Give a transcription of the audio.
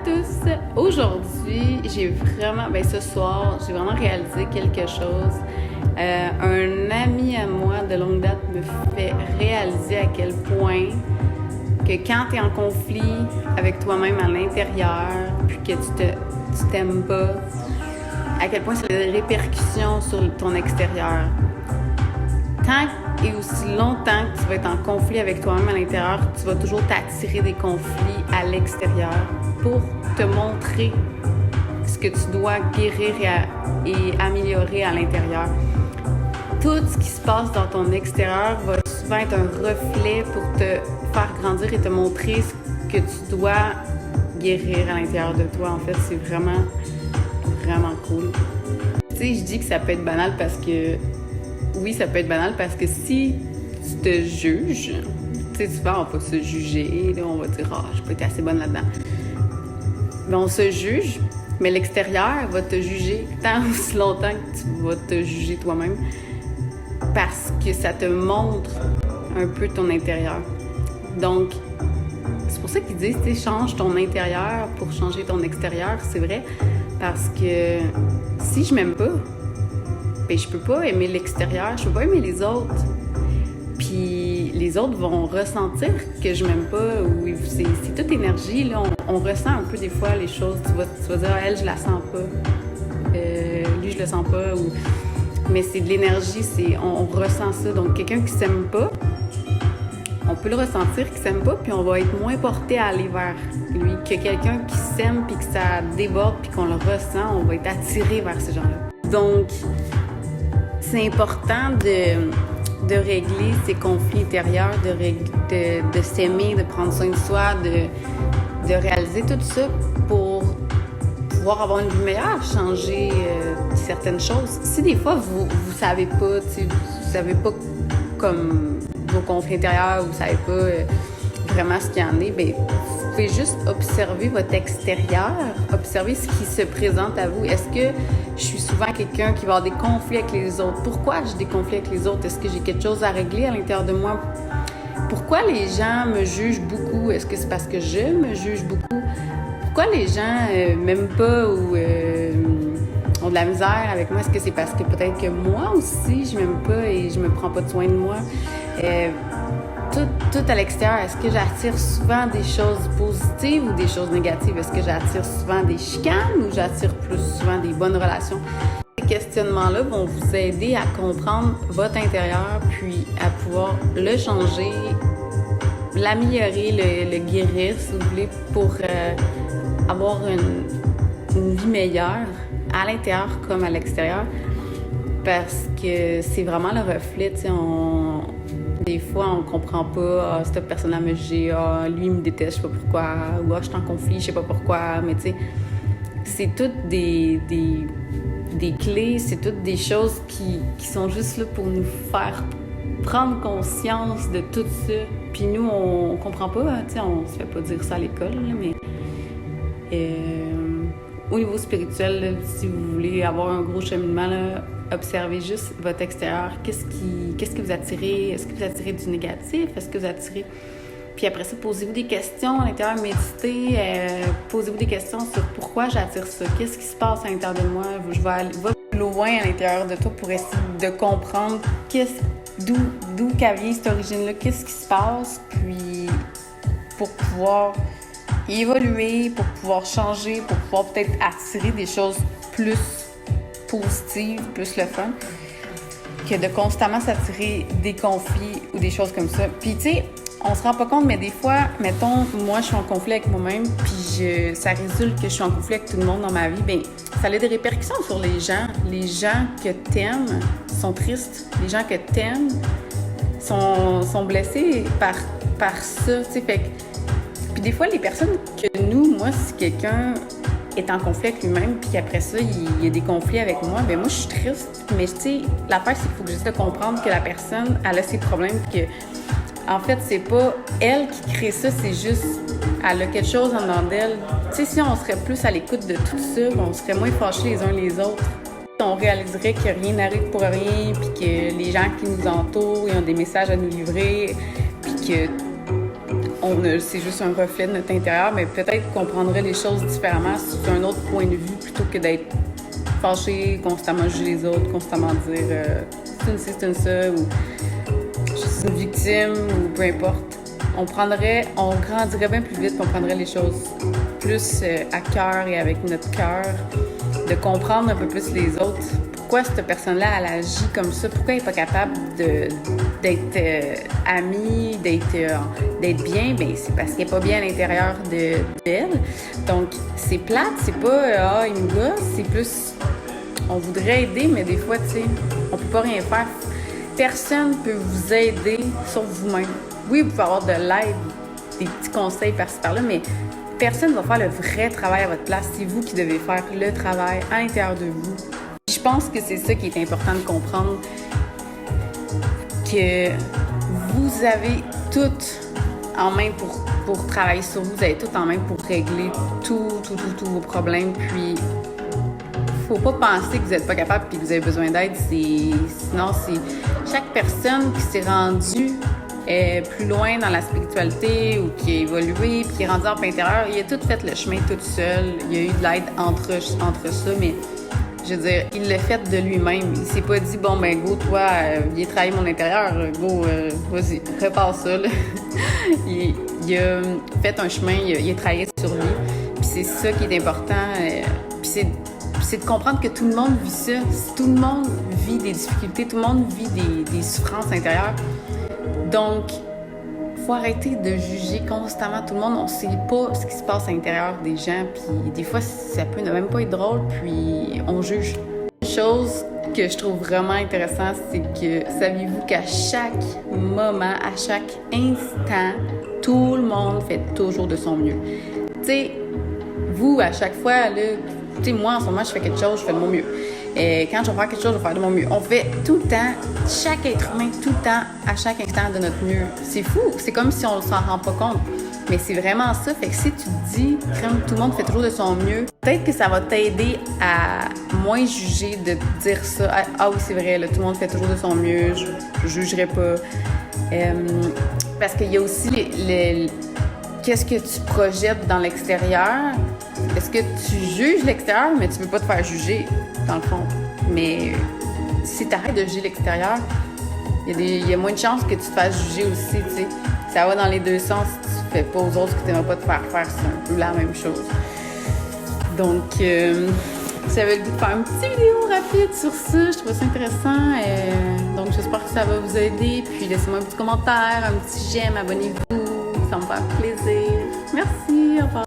tous! Aujourd'hui, ce soir, j'ai vraiment réalisé quelque chose. Un ami à moi de longue date me fait réaliser à quel point que quand tu es en conflit avec toi-même à l'intérieur, puis que tu t'aimes pas, à quel point ça a des répercussions sur ton extérieur. Tant et aussi longtemps que tu vas être en conflit avec toi-même à l'intérieur, tu vas toujours t'attirer des conflits à l'extérieur pour te montrer ce que tu dois guérir et améliorer à l'intérieur. Tout ce qui se passe dans ton extérieur va souvent être un reflet pour te faire grandir et te montrer ce que tu dois guérir à l'intérieur de toi. En fait, c'est vraiment, vraiment cool. Tu sais, je dis que ça peut être banal parce que oui, ça peut être banal parce que si tu te juges, tu sais, souvent on va se juger, là, on va dire « Ah, j'ai pas été assez bonne là-dedans ». Mais on se juge, mais l'extérieur va te juger tant aussi longtemps que tu vas te juger toi-même parce que ça te montre un peu ton intérieur. Donc, c'est pour ça qu'ils disent « change ton intérieur pour changer ton extérieur », c'est vrai, parce que si je m'aime pas, ben, je peux pas aimer l'extérieur, je peux pas aimer les autres. Puis les autres vont ressentir que je m'aime pas, ou c'est toute énergie, là. On ressent un peu des fois les choses. Tu vas dire, elle, je la sens pas. Lui, je le sens pas. Mais c'est de l'énergie, on ressent ça. Donc quelqu'un qui s'aime pas, on peut le ressentir qu'il s'aime pas, puis on va être moins porté à aller vers lui. Que quelqu'un qui s'aime, puis que ça déborde, puis qu'on le ressent, on va être attiré vers ces gens-là. Donc, c'est important de régler ses conflits intérieurs, de s'aimer, de prendre soin de soi, de réaliser tout ça pour pouvoir avoir une vie meilleure, changer certaines choses. Si des fois vous savez pas, vous savez pas comme vos conflits intérieurs, vous savez pas vraiment ce qu'il y en est, bien, vous pouvez juste observer votre extérieur, observer ce qui se présente à vous. Est-ce que je suis souvent quelqu'un qui va avoir des conflits avec les autres? Pourquoi j'ai des conflits avec les autres? Est-ce que j'ai quelque chose à régler à l'intérieur de moi? Pourquoi les gens me jugent beaucoup? Est-ce que c'est parce que je me juge beaucoup? Pourquoi les gens m'aiment pas ou ont de la misère avec moi? Est-ce que c'est parce que peut-être que moi aussi, je m'aime pas et je me prends pas de soin de moi? Tout à l'extérieur, est-ce que j'attire souvent des choses positives ou des choses négatives? Est-ce que j'attire souvent des chicanes ou j'attire plus souvent des bonnes relations? Ces questionnements-là vont vous aider à comprendre votre intérieur, puis à pouvoir le changer, l'améliorer, le guérir, si vous voulez, pour avoir une vie meilleure à l'intérieur comme à l'extérieur. Parce que c'est vraiment le reflet, tu sais, des fois, on comprend pas, cette personne-là me juge, lui, il me déteste, je sais pas pourquoi, ou je suis en conflit, je sais pas pourquoi, mais tu sais, c'est toutes des clés, c'est toutes des choses qui sont juste là pour nous faire prendre conscience de tout ça. Puis nous, on comprend pas, tu sais, on se fait pas dire ça à l'école, là, mais au niveau spirituel, là, si vous voulez avoir un gros cheminement, là, observez juste votre extérieur. Qu'est-ce que vous attirez? Est-ce que vous attirez du négatif? Est-ce que vous attirez... Puis après ça, posez-vous des questions à l'intérieur, méditez, posez-vous des questions sur pourquoi j'attire ça. Qu'est-ce qui se passe à l'intérieur de moi? Je vais aller plus loin à l'intérieur de toi pour essayer de comprendre d'où vient cette origine-là, qu'est-ce qui se passe, puis pour pouvoir évoluer, pour pouvoir changer, pour pouvoir peut-être attirer des choses plus positives, plus le fun, que de constamment s'attirer des conflits ou des choses comme ça. Puis tu sais, on se rend pas compte, mais des fois, mettons, moi je suis en conflit avec moi-même, puis ça résulte que je suis en conflit avec tout le monde dans ma vie, bien, ça a des répercussions sur les gens. Les gens que t'aimes sont tristes. Les gens que t'aimes sont blessés par ça, tu sais, fait que... Puis des fois, les personnes que moi, si quelqu'un est en conflit avec lui-même, puis qu'après ça, il y a des conflits avec moi, bien moi, je suis triste. Mais tu sais, l'affaire, c'est qu'il faut que j'essaie de comprendre que la personne, elle a ses problèmes, que en fait, c'est pas elle qui crée ça, c'est juste, elle a quelque chose en dedans d'elle. Tu sais, si on serait plus à l'écoute de tout ça, on serait moins fâchés les uns les autres. On réaliserait que rien n'arrive pour rien, puis que les gens qui nous entourent, ils ont des messages à nous livrer, puis que c'est juste un reflet de notre intérieur, mais peut-être qu'on prendrait les choses différemment sous un autre point de vue plutôt que d'être fâché, constamment juger les autres, constamment dire c'est une ci, c'est une ça, ou je suis une victime, ou peu importe. On grandirait bien plus vite, on prendrait les choses plus à cœur et avec notre cœur, de comprendre un peu plus les autres. Pourquoi cette personne-là, elle agit comme ça? Pourquoi elle n'est pas capable d'être amie, d'être bien? Bien, c'est parce qu'elle n'est pas bien à l'intérieur d'elle. Donc, c'est plate, c'est pas « il me gosse », c'est plus « on voudrait aider », mais des fois, tu sais, on peut pas rien faire. Personne ne peut vous aider sauf vous-même. Oui, vous pouvez avoir de l'aide, des petits conseils par-ci par-là, mais personne ne va faire le vrai travail à votre place. C'est vous qui devez faire le travail à l'intérieur de vous. Je pense que c'est ça qui est important de comprendre, que vous avez tout en main pour travailler sur vous. Vous avez tout en main pour régler tous vos problèmes. Puis, faut pas penser que vous n'êtes pas capable et que vous avez besoin d'aide. Sinon, c'est chaque personne qui s'est rendue plus loin dans la spiritualité ou qui a évolué puis qui est rendu en plein intérieur, il a tout fait le chemin tout seul. Il y a eu de l'aide entre ça, mais je veux dire, il l'a fait de lui-même. Il s'est pas dit, bon, ben, go, toi, viens travailler mon intérieur, go, vas-y, repars ça, là. il a fait un chemin, il a travaillé sur lui. Puis c'est ça qui est important. Puis c'est de comprendre que tout le monde vit ça. Tout le monde vit des difficultés, tout le monde vit des souffrances intérieures. Donc, il faut arrêter de juger constamment tout le monde. On ne sait pas ce qui se passe à l'intérieur des gens. Puis des fois, ça peut ne même pas être drôle, puis on juge. Une chose que je trouve vraiment intéressante, c'est que saviez-vous qu'à chaque moment, à chaque instant, tout le monde fait toujours de son mieux. Tu sais, vous, à chaque fois, là, tu sais, moi, en ce moment, je fais quelque chose, je fais de mon mieux. Et quand je vais faire quelque chose, je vais faire de mon mieux. On fait tout le temps, chaque être humain, tout le temps, à chaque instant, de notre mieux. C'est fou. C'est comme si on ne s'en rend pas compte. Mais c'est vraiment ça. Fait que si tu te dis, comme tout le monde fait toujours de son mieux, peut-être que ça va t'aider à moins juger de dire ça. Ah oui, c'est vrai, là, tout le monde fait toujours de son mieux, je jugerai pas. Parce qu'il y a aussi qu'est-ce que tu projettes dans l'extérieur. Est-ce que tu juges l'extérieur, mais tu veux pas te faire juger, dans le fond? Mais si tu arrêtes de juger l'extérieur, il y a moins de chances que tu te fasses juger aussi, tu sais. Ça va dans les deux sens. Si tu fais pas aux autres ce que tu n'aimerais pas te faire faire, c'est un peu la même chose. Donc, j'avais le goût de faire une petite vidéo rapide sur ça. Je trouve ça intéressant. Donc, j'espère que ça va vous aider. Puis, laissez-moi un petit commentaire, un petit j'aime, abonnez-vous. Ça me fait plaisir. Merci, au revoir.